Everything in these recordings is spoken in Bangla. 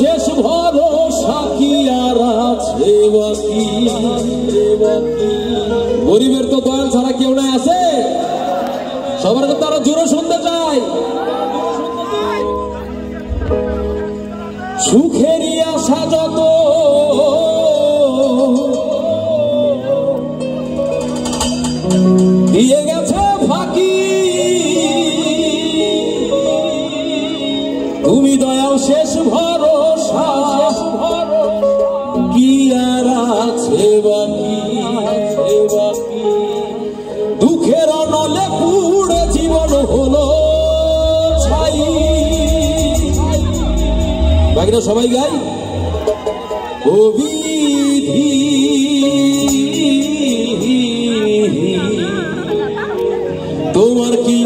শেষ ভরসা কি আর আছে বাকি? গরিবের তো দয়াল ছাড়া কেউ নাই আছে। সবার কথা আরো জোরে শুনতে চাই। সুখেরই আশা যত দিয়ে গেছে ফাঁকি, তুমি দয়াল শেষ ভরসা কি আর আছে বাকি? দুঃখের অনলে পুড়ে জীবন হলো ছাই। বাকিটা সবাই গাই। ও বিধি তোমার কি,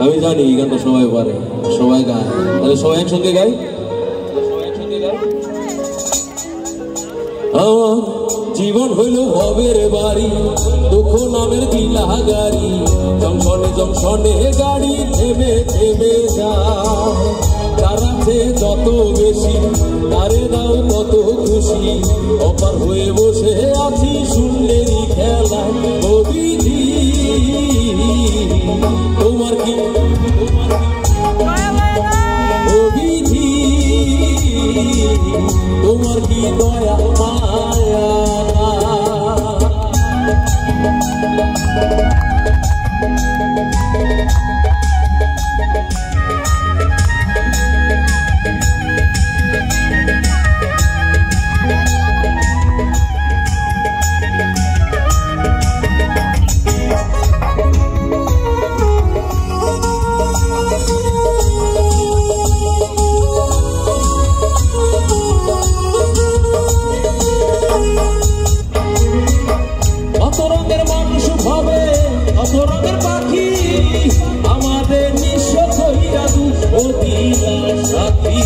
আমি জানি এই গানটা সবাই পারে, সবাই গায়, তাহলে সবাই একসঙ্গে গাই। আমার জীবন হইল ভবের বাড়ি, দুঃখ নামের দিলা গাড়ি, জংশনে জংশনে গাড়ি থেমে থেমে যায়। যার আছে যত বেশি তারে দাও তত খুশি, অপার হয়ে বসে আছি শূন্যেরই খেলা। ও বিধি তোমার কি, ও বিধি তোমার কি দয়া মায়া? আমাদের নিঃস্ব কইরা দুঃখ দিলা সাথী,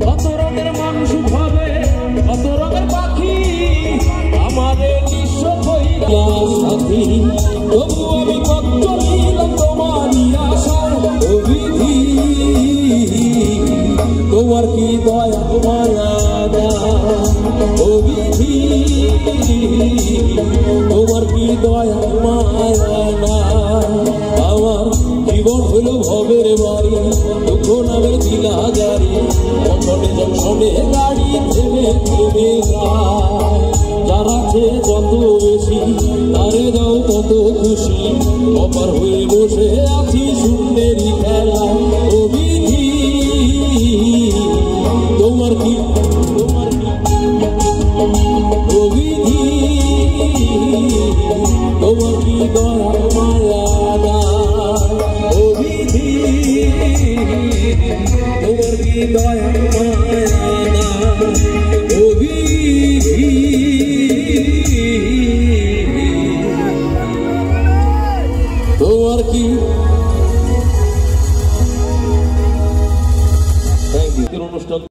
কত রঙের মানুষ ভাবে, কত রঙের পাখি, আমাদের নিঃস্ব কইরা সাথী। তবু আমি কত নিলাম তোমারই আশায়। ও বিধি তোমার কি দয়া মায়া? ও বিধি তোমার কি দয়া মায়া না? আমার জীবন হইল ভবের বাড়ি, দুঃখ নামের দিলা গাড়ি, জংশনে জংশনে গাড়ি থেমে থেমে যায়। যার আছে যত বেশি তারে দাও তত খুশি, অপার হয়ে বসে আছি শূন্যেরই খেলা।